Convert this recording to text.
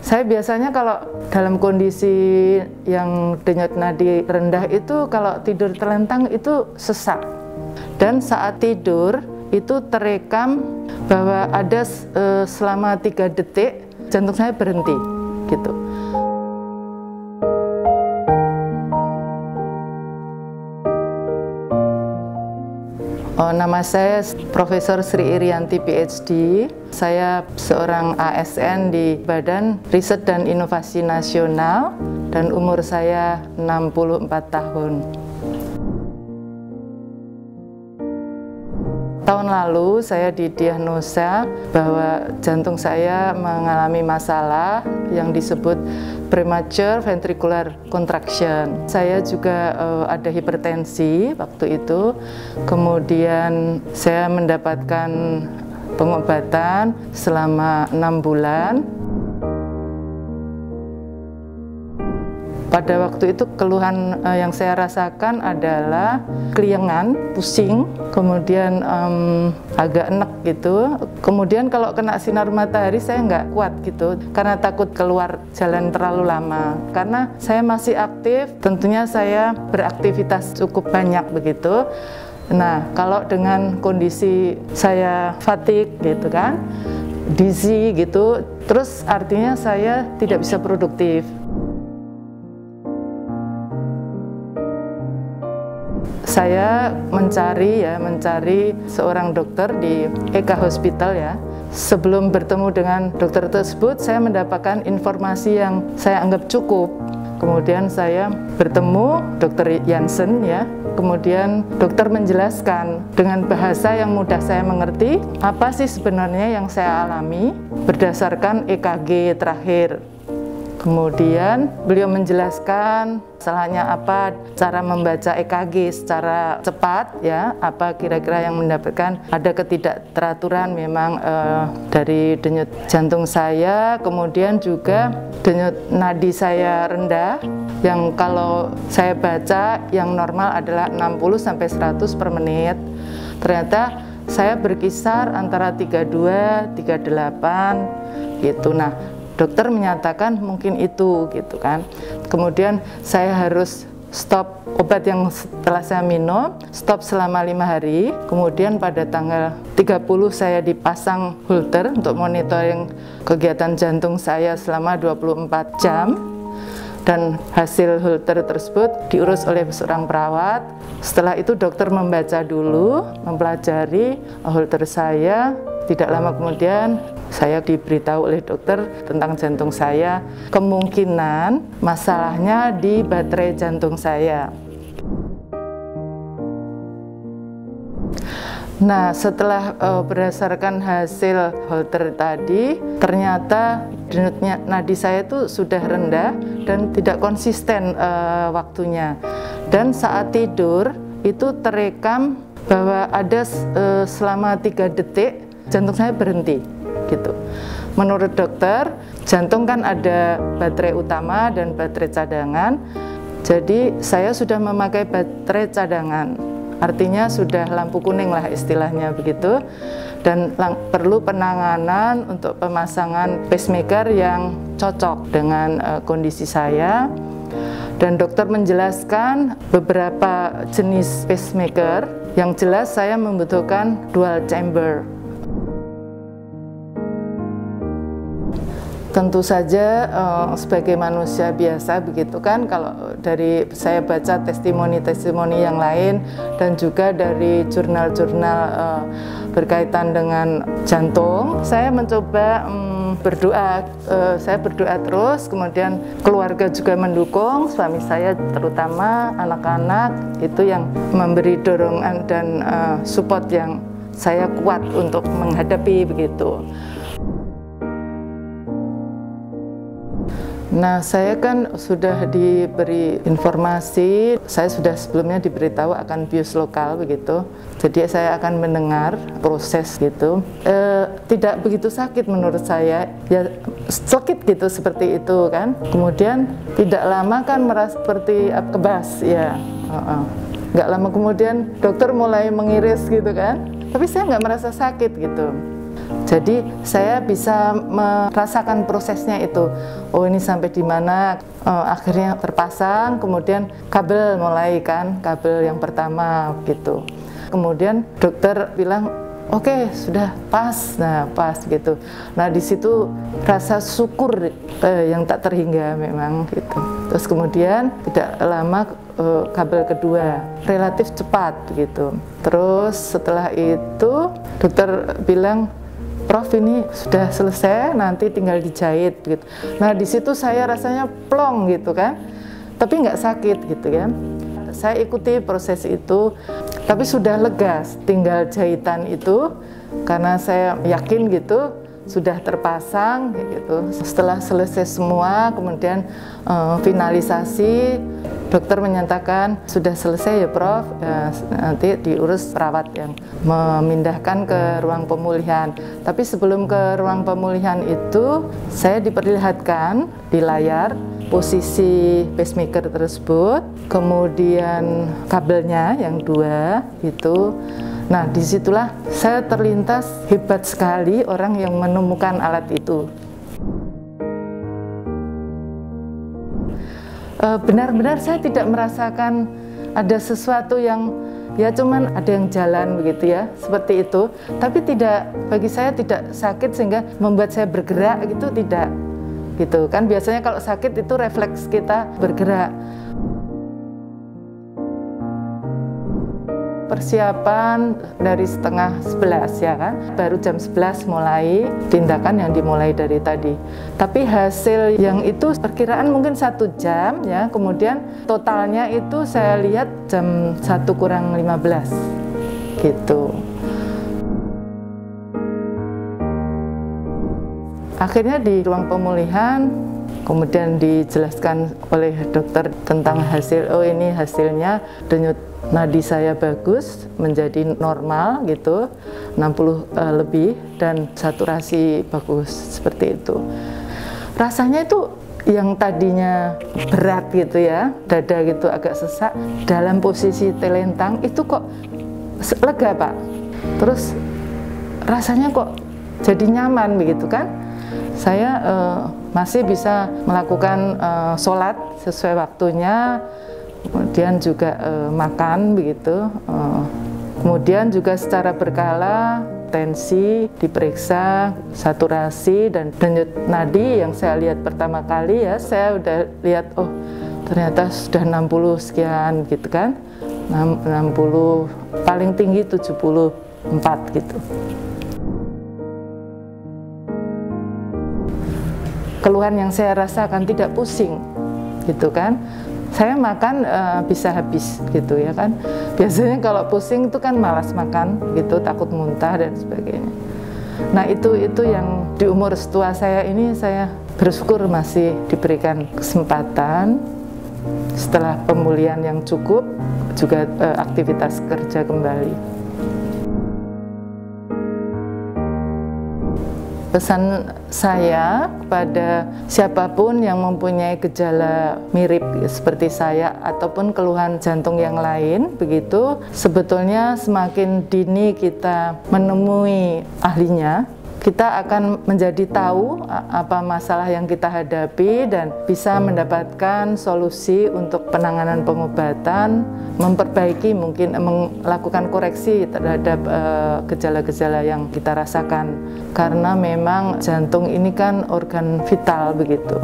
Saya biasanya kalau dalam kondisi yang denyut nadi rendah itu kalau tidur terlentang itu sesak. Dan saat tidur itu terekam bahwa ada selama 3 detik jantung saya berhenti gitu. Nama saya Profesor Sri Irianti PhD. Saya seorang ASN di Badan Riset dan Inovasi Nasional dan umur saya 64 tahun. Tahun lalu saya didiagnosa bahwa jantung saya mengalami masalah yang disebut premature ventricular contraction. Saya juga ada hipertensi waktu itu, kemudian saya mendapatkan pengobatan selama 6 bulan. Pada waktu itu keluhan yang saya rasakan adalah keliengan, pusing, kemudian agak enek gitu. Kemudian kalau kena sinar matahari saya nggak kuat gitu, karena takut keluar jalan terlalu lama. Karena saya masih aktif, tentunya saya beraktivitas cukup banyak begitu. Nah, kalau dengan kondisi saya fatigue gitu kan, dizzy gitu, terus artinya saya tidak bisa produktif. Saya mencari seorang dokter di Eka Hospital ya. Sebelum bertemu dengan dokter tersebut, saya mendapatkan informasi yang saya anggap cukup. Kemudian saya bertemu dokter Jansen ya. Kemudian dokter menjelaskan dengan bahasa yang mudah saya mengerti apa sih sebenarnya yang saya alami berdasarkan EKG terakhir. Kemudian beliau menjelaskan salahnya apa, cara membaca EKG secara cepat ya, apa kira-kira yang mendapatkan ada ketidakteraturan memang dari denyut jantung saya, kemudian juga denyut nadi saya rendah yang kalau saya baca yang normal adalah 60 sampai 100 per menit. Ternyata saya berkisar antara 32, 38 gitu. Nah, dokter menyatakan mungkin itu gitu kan. Kemudian saya harus stop obat yang setelah saya minum, stop selama 5 hari. Kemudian pada tanggal 30 saya dipasang Holter untuk monitoring kegiatan jantung saya selama 24 jam. Dan hasil Holter tersebut diurus oleh seorang perawat. Setelah itu dokter membaca dulu, mempelajari Holter saya. Tidak lama kemudian saya diberitahu oleh dokter tentang jantung saya, kemungkinan masalahnya di baterai jantung saya. Nah, setelah berdasarkan hasil Holter tadi, ternyata denyut nadi saya itu sudah rendah dan tidak konsisten waktunya. Dan saat tidur itu terekam bahwa ada selama 3 detik jantung saya berhenti gitu. Menurut dokter, jantung kan ada baterai utama dan baterai cadangan. Jadi saya sudah memakai baterai cadangan. Artinya sudah lampu kuning lah istilahnya begitu. Dan perlu penanganan untuk pemasangan pacemaker yang cocok dengan kondisi saya. Dan dokter menjelaskan beberapa jenis pacemaker. Yang jelas saya membutuhkan dual chamber. Tentu saja sebagai manusia biasa begitu kan, kalau dari saya baca testimoni-testimoni yang lain dan juga dari jurnal-jurnal berkaitan dengan jantung, saya mencoba berdoa, saya berdoa terus, kemudian keluarga juga mendukung, suami saya terutama, anak-anak itu yang memberi dorongan dan support yang saya kuat untuk menghadapi begitu. Nah, saya kan sudah diberi informasi, saya sudah sebelumnya diberitahu akan bius lokal begitu. Jadi saya akan mendengar proses gitu. Tidak begitu sakit menurut saya, ya sakit gitu seperti itu kan. Kemudian tidak lama kan merasa seperti kebas ya. Nggak lama kemudian dokter mulai mengiris gitu kan. Tapi saya nggak merasa sakit gitu. Jadi saya bisa merasakan prosesnya itu. Oh ini sampai di mana, akhirnya terpasang, kemudian kabel mulai kan, kabel yang pertama gitu. Kemudian dokter bilang, oke, sudah pas, nah pas gitu. Nah di situ rasa syukur yang tak terhingga memang gitu. Terus kemudian tidak lama kabel kedua relatif cepat gitu. Terus setelah itu dokter bilang, Prof ini sudah selesai, nanti tinggal dijahit gitu. Nah di situ saya rasanya plong gitu kan, tapi nggak sakit gitu kan. Saya ikuti proses itu, tapi sudah lega, tinggal jahitan itu karena saya yakin gitu sudah terpasang gitu. Setelah selesai semua, kemudian finalisasi, dokter menyatakan sudah selesai ya Prof, ya, nanti diurus perawat yang memindahkan ke ruang pemulihan. Tapi sebelum ke ruang pemulihan itu, saya diperlihatkan di layar posisi pacemaker tersebut, kemudian kabelnya yang 2 itu. Nah disitulah saya terlintas, hebat sekali orang yang menemukan alat itu. Benar-benar saya tidak merasakan ada sesuatu yang ya cuman ada yang jalan begitu ya, seperti itu. Tapi tidak, bagi saya tidak sakit sehingga membuat saya bergerak gitu, tidak. Gitu kan biasanya kalau sakit itu refleks kita bergerak. Persiapan dari setengah 11 ya kan, baru jam 11 mulai tindakan yang dimulai dari tadi. Tapi hasil yang itu perkiraan mungkin 1 jam ya, kemudian totalnya itu saya lihat jam 1 kurang 15 gitu. Akhirnya di ruang pemulihan kemudian dijelaskan oleh dokter tentang hasil, oh ini hasilnya denyut nadi saya bagus, menjadi normal gitu, 60 lebih, dan saturasi bagus, seperti itu. Rasanya itu yang tadinya berat gitu ya, dada gitu agak sesak, dalam posisi telentang itu kok lega Pak. Terus rasanya kok jadi nyaman begitu kan. Saya masih bisa melakukan sholat sesuai waktunya, kemudian juga makan begitu, kemudian juga secara berkala tensi diperiksa, saturasi dan denyut nadi yang saya lihat pertama kali ya, saya udah lihat oh ternyata sudah 60 sekian gitu kan, 60 paling tinggi 74 gitu. Keluhan yang saya rasakan tidak pusing gitu kan. Saya makan bisa habis gitu ya kan. Biasanya kalau pusing itu kan malas makan gitu, takut muntah dan sebagainya. Nah itu yang di umur setua saya ini saya bersyukur masih diberikan kesempatan setelah pemulihan yang cukup, juga aktivitas kerja kembali. Pesan saya kepada siapapun yang mempunyai gejala mirip seperti saya ataupun keluhan jantung yang lain begitu, sebetulnya semakin dini kita menemui ahlinya, kita akan menjadi tahu apa masalah yang kita hadapi dan bisa mendapatkan solusi untuk penanganan pengobatan, memperbaiki mungkin melakukan koreksi terhadap gejala-gejala yang kita rasakan, karena memang jantung ini kan organ vital begitu.